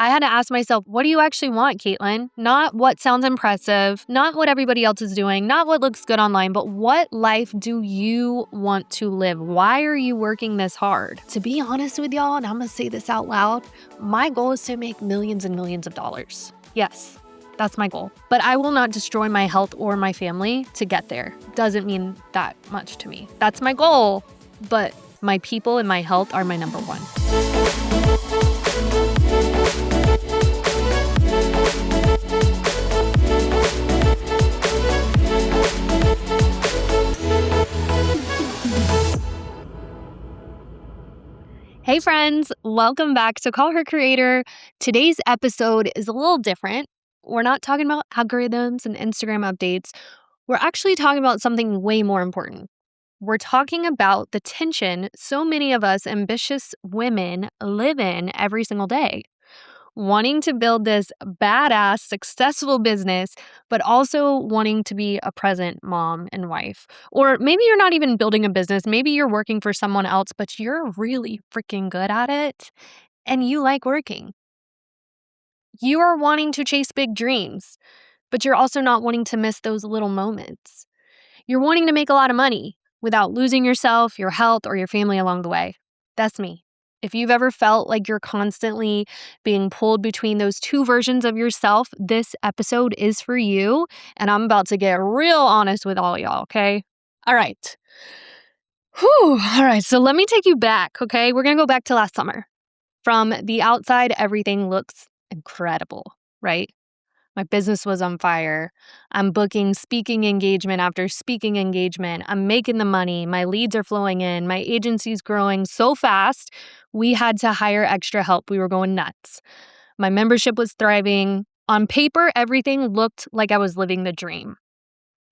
I had to ask myself, what do you actually want, Caitlin? Not what sounds impressive, not what everybody else is doing, not what looks good online, but what life do you want to live? Why are you working this hard? To be honest with y'all, and I'm gonna say this out loud, my goal is to make millions and millions of dollars. Yes, that's my goal. But I will not destroy my health or my family to get there. Doesn't mean that much to me. That's my goal, but my people and my health are my number one. Hey friends, welcome back to Call Her Creator. Today's episode is a little different. We're not talking about algorithms and Instagram updates. We're actually talking about something way more important. We're talking about the tension so many of us ambitious women live in every single day. Wanting to build this badass, successful business, but also wanting to be a present mom and wife. Or maybe you're not even building a business. Maybe you're working for someone else, but you're really freaking good at it and you like working. You are wanting to chase big dreams, but you're also not wanting to miss those little moments. You're wanting to make a lot of money without losing yourself, your health, or your family along the way. That's me. If you've ever felt like you're constantly being pulled between those two versions of yourself, this episode is for you. And I'm about to get real honest with all y'all, okay? All right. All right, so let me take you back, okay? We're going to go back to last summer. From the outside, everything looks incredible, right? My business was on fire. I'm booking speaking engagement after speaking engagement. I'm making the money. My leads are flowing in. My agency's growing so fast, we had to hire extra help. We were going nuts. My membership was thriving. On paper, everything looked like I was living the dream.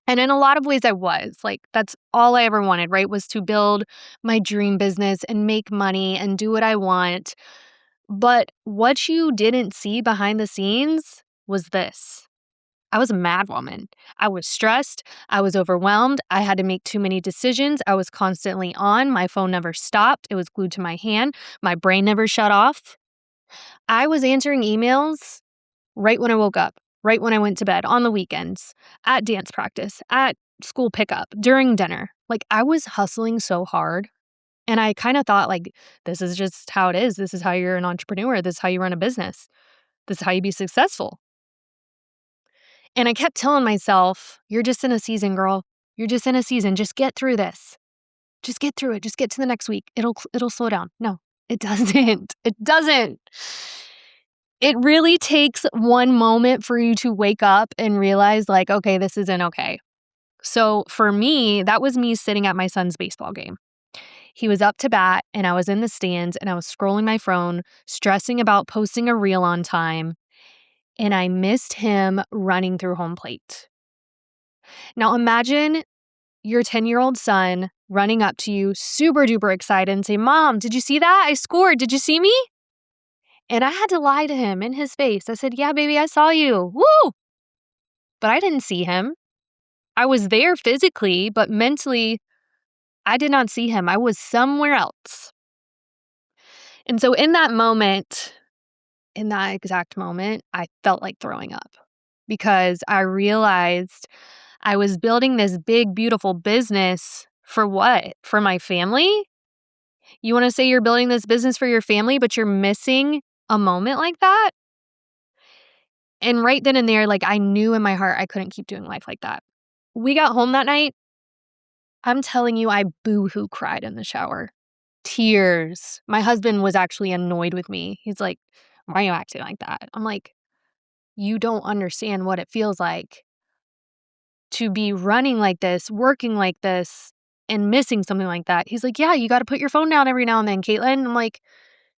And in a lot of ways, I was. Like, that's all I ever wanted, right? Was to build my dream business and make money and do what I want. But what you didn't see behind the scenes was this. I was a mad woman. I was stressed. I was overwhelmed. I had to make too many decisions. I was constantly on. My phone never stopped. It was glued to my hand. My brain never shut off. I was answering emails right when I woke up, right when I went to bed, on the weekends, at dance practice, at school pickup, during dinner. Like, I was hustling so hard. And I kind of thought, like, this is just how it is. This is how you're an entrepreneur. This is how you run a business. This is how you be successful. And I kept telling myself, you're just in a season, girl. You're just in a season. Just get through this. Just get through it. Just get to the next week. It'll slow down. No, it doesn't. It doesn't. It really takes one moment for you to wake up and realize, like, okay, this isn't okay. So for me, that was me sitting at my son's baseball game. He was up to bat and I was in the stands and I was scrolling my phone, stressing about posting a reel on time. And I missed him running through home plate. Now imagine your 10-year-old son running up to you, super duper excited, and say, "Mom, did you see that? I scored. Did you see me?" And I had to lie to him in his face. I said, "Yeah, baby, I saw you. Woo!" But I didn't see him. I was there physically, but mentally, I did not see him. I was somewhere else. And so in that moment, in that exact moment, I felt like throwing up because I realized I was building this big, beautiful business for what? For my family? You want to say you're building this business for your family, but you're missing a moment like that? And right then and there, like, I knew in my heart I couldn't keep doing life like that. We got home that night. I'm telling you, I boo-hoo cried in the shower. Tears. My husband was actually annoyed with me. He's like, "Why are you acting like that?" I'm like, "You don't understand what it feels like to be running like this, working like this, and missing something like that." He's like, "Yeah, you got to put your phone down every now and then, Caitlin." I'm like,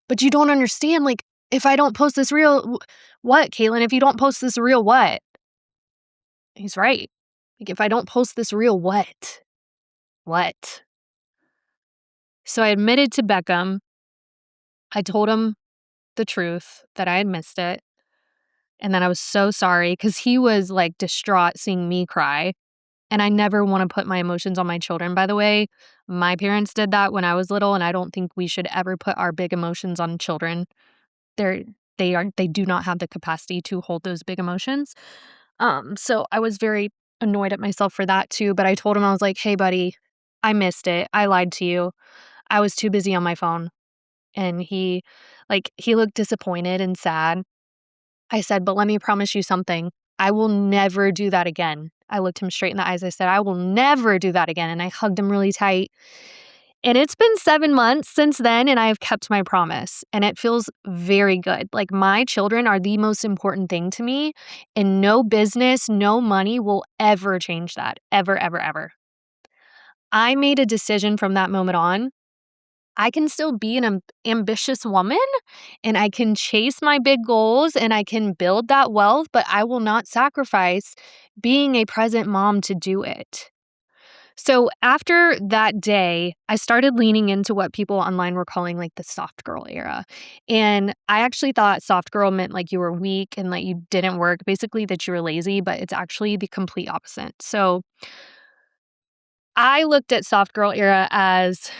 "But you don't understand. Like, if I don't post this reel, what, Caitlin? If you don't post this reel, what?" He's right. Like, if I don't post this reel, what? What? So I admitted to Beckham. I told him the truth that I had missed it. And then I was so sorry because he was like distraught seeing me cry. And I never want to put my emotions on my children, by the way. My parents did that when I was little, and I don't think we should ever put our big emotions on children. They're They do not have the capacity to hold those big emotions. So I was very annoyed at myself for that too, but I told him, I was like, "Hey buddy, I missed it. I lied to you. I was too busy on my phone." And he looked disappointed and sad. I said, "But let me promise you something. I will never do that again." I looked him straight in the eyes. I said, "I will never do that again." And I hugged him really tight. And it's been 7 months since then, and I have kept my promise, and it feels very good. Like, my children are the most important thing to me, and no business, no money will ever change that. Ever, ever, ever. I made a decision from that moment on. I can still be an ambitious woman, and I can chase my big goals, and I can build that wealth, but I will not sacrifice being a present mom to do it. So after that day, I started leaning into what people online were calling like the soft girl era. And I actually thought soft girl meant like you were weak and like you didn't work, basically that you were lazy, but it's actually the complete opposite. So I looked at soft girl era as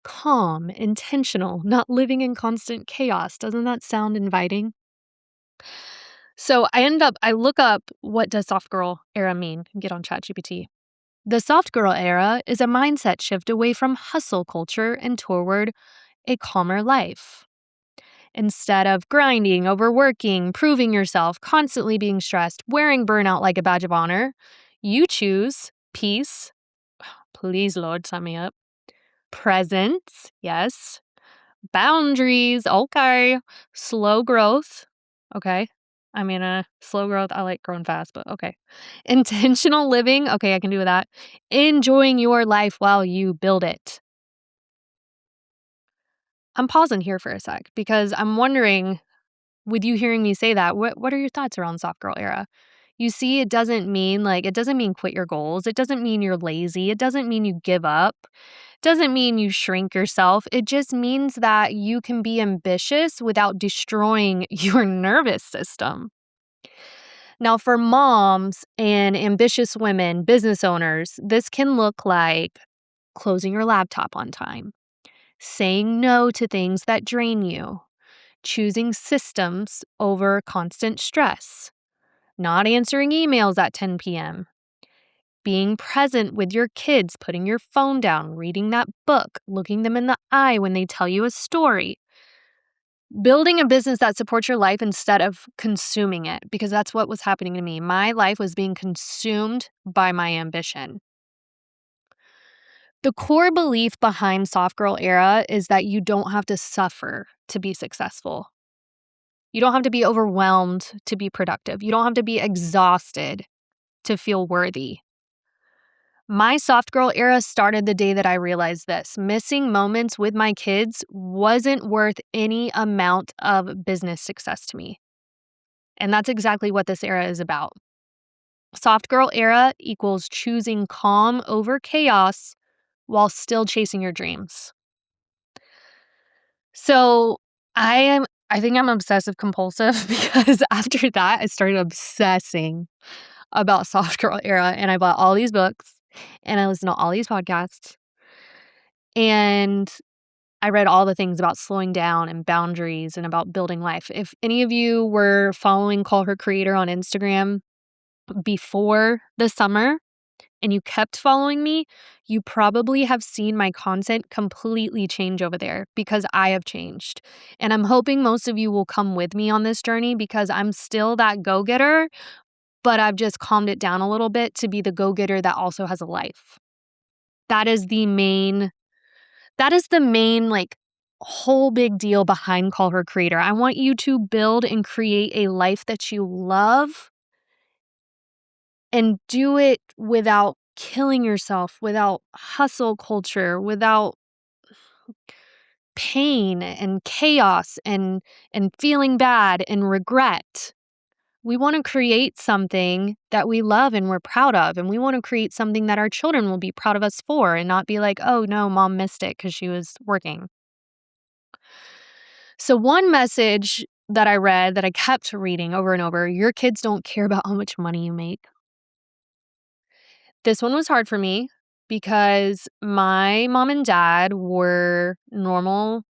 calm, intentional, not living in constant chaos. Doesn't that sound inviting? So I look up, what does soft girl era mean? Get on ChatGPT. The soft girl era is a mindset shift away from hustle culture and toward a calmer life. Instead of grinding, overworking, proving yourself, constantly being stressed, wearing burnout like a badge of honor, you choose peace. Please, Lord, sign me up. Presence, yes. Boundaries, okay. Slow growth, okay. Slow growth, I like growing fast, but okay. Intentional living, okay, I can do that. Enjoying your life while you build it. I'm pausing here for a sec because I'm wondering, with you hearing me say that, what are your thoughts around soft girl era? You see, it doesn't mean quit your goals. It doesn't mean you're lazy. It doesn't mean you give up. It doesn't mean you shrink yourself. It just means that you can be ambitious without destroying your nervous system. Now, for moms and ambitious women, business owners, this can look like closing your laptop on time, saying no to things that drain you, choosing systems over constant stress, not answering emails at 10 p.m., being present with your kids, putting your phone down, reading that book, looking them in the eye when they tell you a story, building a business that supports your life instead of consuming it, because that's what was happening to me. My life was being consumed by my ambition. The core belief behind soft girl era is that you don't have to suffer to be successful. You don't have to be overwhelmed to be productive. You don't have to be exhausted to feel worthy. My soft girl era started the day that I realized this. Missing moments with my kids wasn't worth any amount of business success to me. And that's exactly what this era is about. Soft girl era equals choosing calm over chaos while still chasing your dreams. So I think I'm obsessive compulsive because after that, I started obsessing about soft girl era, and I bought all these books and I listened to all these podcasts and I read all the things about slowing down and boundaries and about building life. If any of you were following Call Her Creator on Instagram before the summer and you kept following me, you probably have seen my content completely change over there because I have changed. And I'm hoping most of you will come with me on this journey because I'm still that go-getter, but I've just calmed it down a little bit to be the go-getter that also has a life. That is the main like whole big deal behind Call Her Creator. I want you to build and create a life that you love and do it without killing yourself, without hustle culture, without pain and chaos and feeling bad and regret. We want to create something that we love and we're proud of, and we want to create something that our children will be proud of us for and not be like, "Oh no, mom missed it because she was working." So one message that I read that I kept reading over and over, your kids don't care about how much money you make. This one was hard for me because my mom and dad were normal,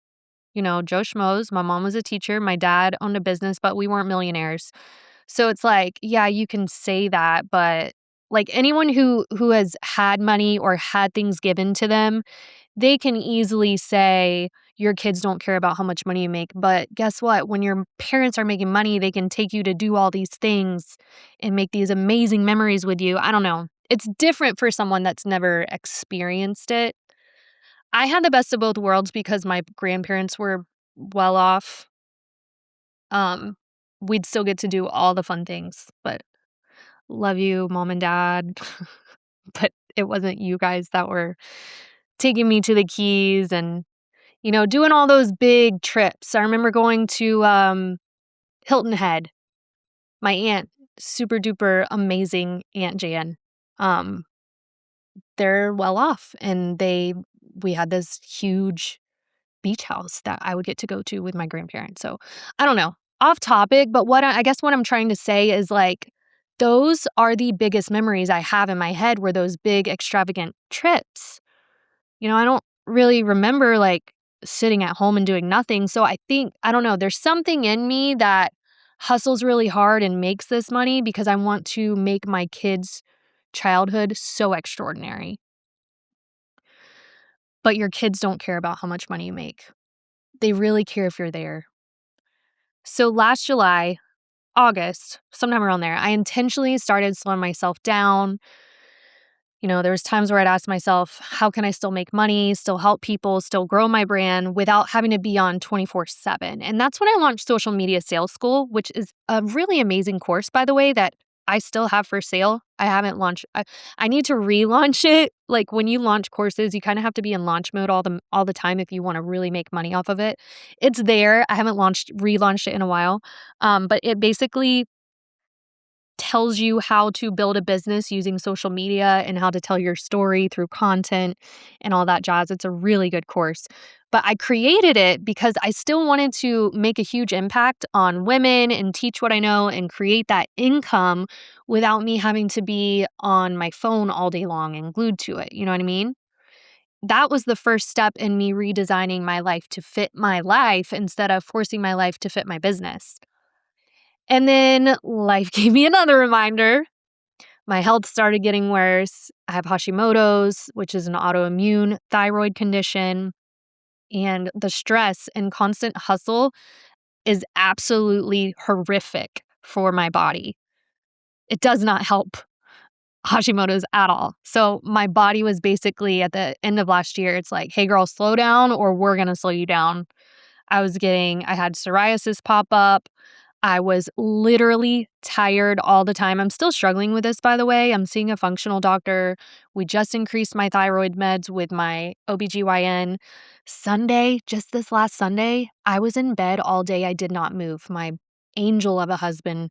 Joe Schmoes. My mom was a teacher. My dad owned a business, but we weren't millionaires. So it's like, yeah, you can say that, but like anyone who has had money or had things given to them, they can easily say your kids don't care about how much money you make. But guess what? When your parents are making money, they can take you to do all these things and make these amazing memories with you. I don't know. It's different for someone that's never experienced it. I had the best of both worlds because my grandparents were well off. Um, we'd still get to do all the fun things, but love you, mom and dad. But it wasn't you guys that were taking me to the Keys and, doing all those big trips. I remember going to Hilton Head. My aunt, super duper amazing Aunt Jan. Um, they're well off and we had this huge beach house that I would get to go to with my grandparents. So I don't know, off topic, but I guess what I'm trying to say is like, those are the biggest memories I have in my head were those big extravagant trips. I don't really remember like sitting at home and doing nothing. So I think, I don't know, there's something in me that hustles really hard and makes this money because I want to make my kids' childhood so extraordinary. But your kids don't care about how much money you make. They really care if you're there. So last July, August, sometime around there, I intentionally started slowing myself down. There was times where I'd ask myself, how can I still make money, still help people, still grow my brand without having to be on 24/7? And that's when I launched Social Media Sales School, which is a really amazing course, by the way, that I still have for sale. I haven't launched. I need to relaunch it. Like when you launch courses, you kind of have to be in launch mode all the time if you want to really make money off of it. It's there. I haven't relaunched it in a while. But it basically tells you how to build a business using social media and how to tell your story through content and all that jazz. It's a really good course. But I created it because I still wanted to make a huge impact on women and teach what I know and create that income without me having to be on my phone all day long and glued to it. You know what I mean? That was the first step in me redesigning my life to fit my life instead of forcing my life to fit my business. And then life gave me another reminder. My health started getting worse. I have Hashimoto's, which is an autoimmune thyroid condition. And the stress and constant hustle is absolutely horrific for my body. It does not help Hashimoto's at all. So my body was basically at the end of last year, it's like, hey girl, slow down or we're going to slow you down. I had psoriasis pop up. I was literally tired all the time. I'm still struggling with this, by the way. I'm seeing a functional doctor. We just increased my thyroid meds with my OBGYN. Sunday, just this last Sunday, I was in bed all day. I did not move. My angel of a husband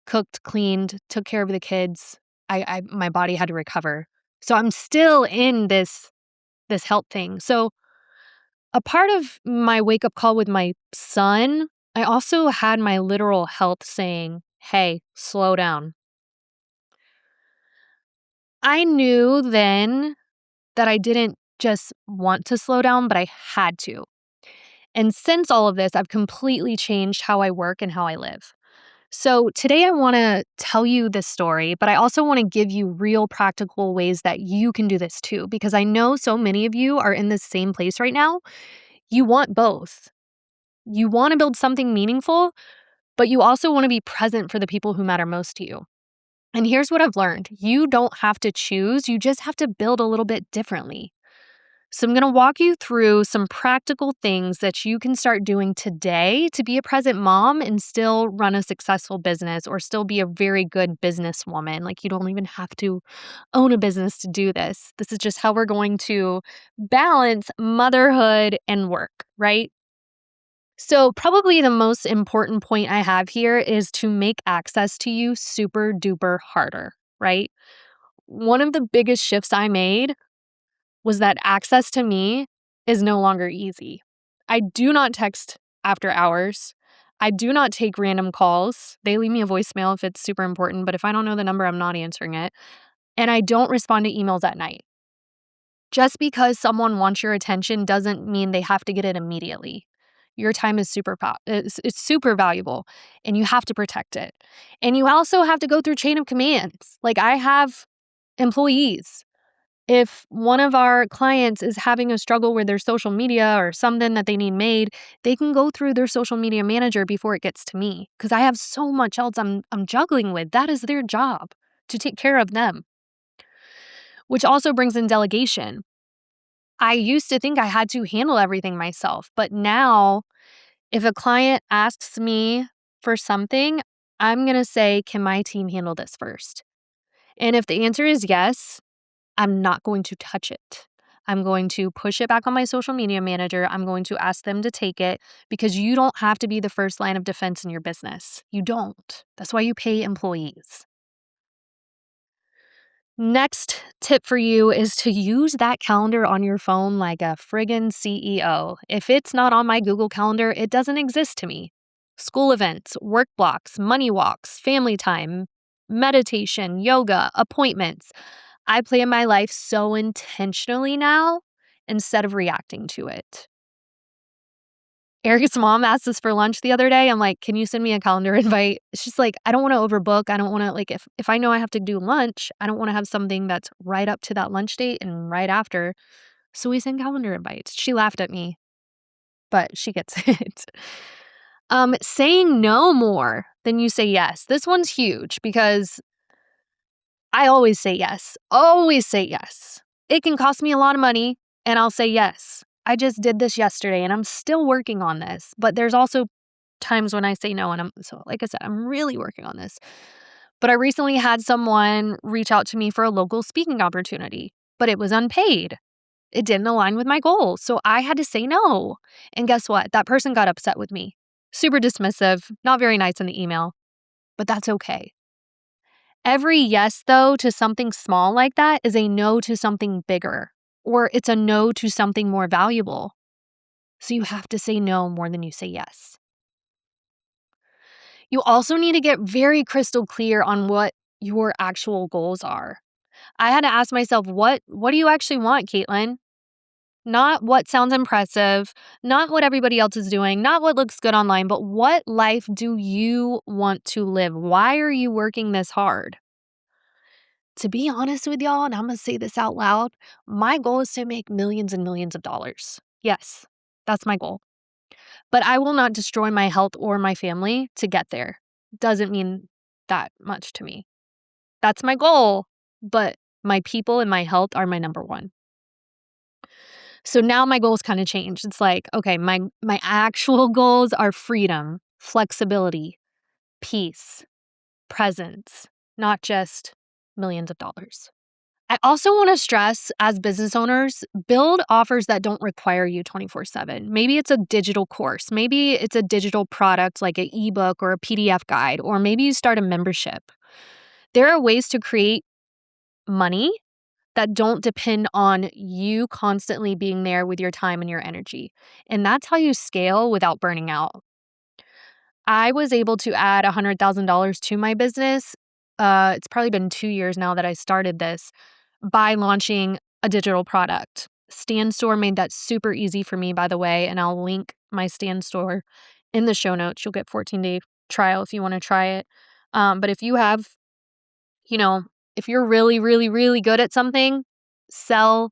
cooked, cleaned, took care of the kids. My body had to recover. So I'm still in this health thing. So a part of my wake up call with my son, I also had my literal health saying, hey, slow down. I knew then that I didn't just want to slow down, but I had to. And since all of this, I've completely changed how I work and how I live. So today I want to tell you this story, but I also want to give you real practical ways that you can do this too, because I know so many of you are in the same place right now. You want both. You want to build something meaningful, but you also want to be present for the people who matter most to you. And here's what I've learned. You don't have to choose, you just have to build a little bit differently. So I'm going to walk you through some practical things that you can start doing today to be a present mom and still run a successful business or still be a very good businesswoman. Like you don't even have to own a business to do this. This is just how we're going to balance motherhood and work, right? So, probably the most important point I have here is to make access to you super duper harder, right? One of the biggest shifts I made was that access to me is no longer easy. I do not text after hours. I do not take random calls. They leave me a voicemail if it's super important, but if I don't know the number, I'm not answering it. And I don't respond to emails at night. Just because someone wants your attention doesn't mean they have to get it immediately. Your time is it's super valuable, and you have to protect it. And you also have to go through chain of commands. Like, I have employees. If one of our clients is having a struggle with their social media or something that they need made, they can go through their social media manager before it gets to me, because I have so much else I'm juggling with. That is their job, to take care of them, which also brings in delegation. I used to think I had to handle everything myself, but now if a client asks me for something, I'm going to say, can my team handle this first? And if the answer is yes, I'm not going to touch it. I'm going to push it back on my social media manager. I'm going to ask them to take it, because you don't have to be the first line of defense in your business. You don't. That's why you pay employees. Next tip for you is to use that calendar on your phone like a friggin' CEO. If it's not on my Google Calendar, it doesn't exist to me. School events, work blocks, money walks, family time, meditation, yoga, appointments. I plan my life so intentionally now instead of reacting to it. Eric's mom asked us for lunch the other day. I'm like, can you send me a calendar invite? She's like, I don't want to overbook. I don't want to, like, if I know I have to do lunch, I don't want to have something that's right up to that lunch date and right after. So we send calendar invites. She laughed at me, but she gets it. Saying no more than you say yes. This one's huge because I always say yes. Always say yes. It can cost me a lot of money, and I'll say yes. I just did this yesterday and I'm still working on this. But there's also times when I say no, and like I said, I'm really working on this. But I recently had someone reach out to me for a local speaking opportunity, but it was unpaid. It didn't align with my goals. So I had to say no. And guess what? That person got upset with me. Super dismissive, not very nice in the email, but that's okay. Every yes, though, to something small like that is a no to something bigger, or it's a no to something more valuable. So you have to say no more than you say yes. You also need to get very crystal clear on what your actual goals are. I had to ask myself, what do you actually want, Caitlin? Not what sounds impressive, not what everybody else is doing, not what looks good online, but what life do you want to live? Why are you working this hard? To be honest with y'all, and I'm going to say this out loud, my goal is to make millions and millions of dollars. Yes, that's my goal. But I will not destroy my health or my family to get there. Doesn't mean that much to me. That's my goal, but my people and my health are my number one. So now my goals kind of changed. It's like, okay, my actual goals are freedom, flexibility, peace, presence, not just millions of dollars. I also want to stress, as business owners, build offers that don't require you 24/7. Maybe it's a digital course. Maybe it's a digital product like an ebook or a PDF guide, or maybe you start a membership. There are ways to create money that don't depend on you constantly being there with your time and your energy. And that's how you scale without burning out. I was able to add $100,000 to my business. It's probably been 2 years now that I started this, by launching a digital product. Stand Store made that super easy for me, by the way, and I'll link my Stand Store in the show notes. You'll get 14-day trial if you want to try it. But if you have, you know, if you're really, really, really good at something, sell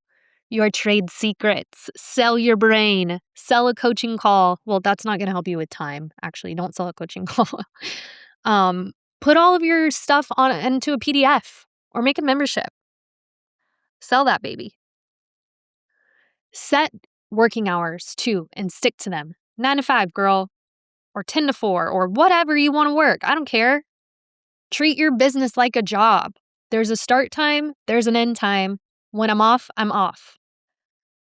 your trade secrets, sell your brain, sell a coaching call. Well, that's not going to help you with time. Actually, don't sell a coaching call. Put all of your stuff on into a PDF or make a membership. Sell that baby. Set working hours too and stick to them. 9 to 5, girl, or 10 to 4, or whatever you want to work. I don't care. Treat your business like a job. There's a start time, there's an end time. When I'm off, I'm off.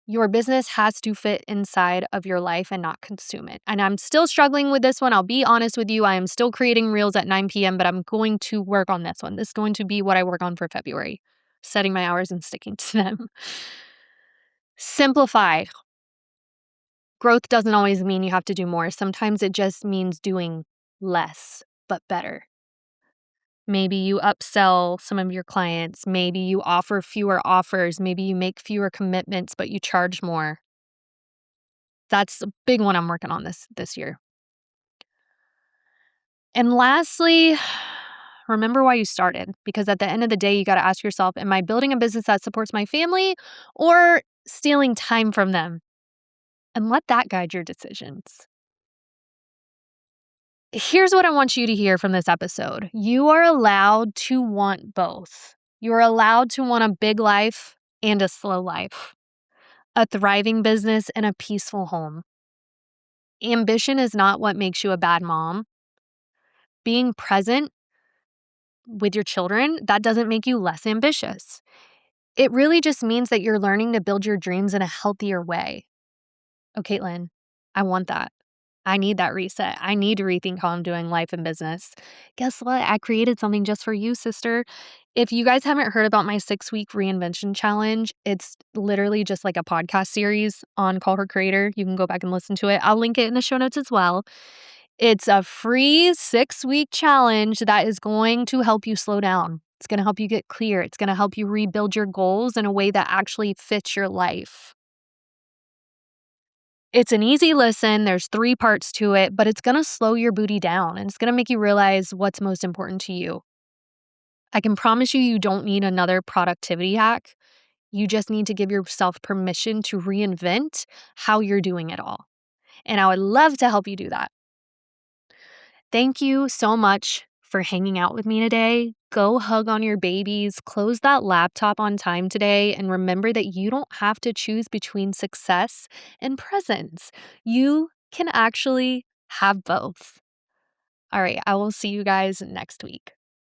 Your business has to fit inside of your life and not consume it. And I'm still struggling with this one. I'll be honest with you. I am still creating reels at 9 p.m., but I'm going to work on this one. This is going to be what I work on for February, setting my hours and sticking to them. Simplify. Growth doesn't always mean you have to do more. Sometimes it just means doing less, but better. Maybe you upsell some of your clients. Maybe you offer fewer offers. Maybe you make fewer commitments, but you charge more. That's a big one I'm working on this year. And lastly, remember why you started, because at the end of the day, you got to ask yourself, am I building a business that supports my family or stealing time from them? And let that guide your decisions. Here's what I want you to hear from this episode. You are allowed to want both. You're allowed to want a big life and a slow life, a thriving business and a peaceful home. Ambition is not what makes you a bad mom. Being present with your children, that doesn't make you less ambitious. It really just means that you're learning to build your dreams in a healthier way. Oh, Caitlin, I want that. I need that reset. I need to rethink how I'm doing life and business. Guess what? I created something just for you, sister. If you guys haven't heard about my 6-week reinvention challenge, it's literally just like a podcast series on Call Her Creator. You can go back and listen to it. I'll link it in the show notes as well. It's a free 6-week challenge that is going to help you slow down. It's going to help you get clear. It's going to help you rebuild your goals in a way that actually fits your life. It's an easy listen. There's 3 parts to it, but it's going to slow your booty down and it's going to make you realize what's most important to you. I can promise you, you don't need another productivity hack. You just need to give yourself permission to reinvent how you're doing it all. And I would love to help you do that. Thank you so much for hanging out with me today. Go hug on your babies, close that laptop on time today, and remember that you don't have to choose between success and presence. You can actually have both. All right, I will see you guys next week.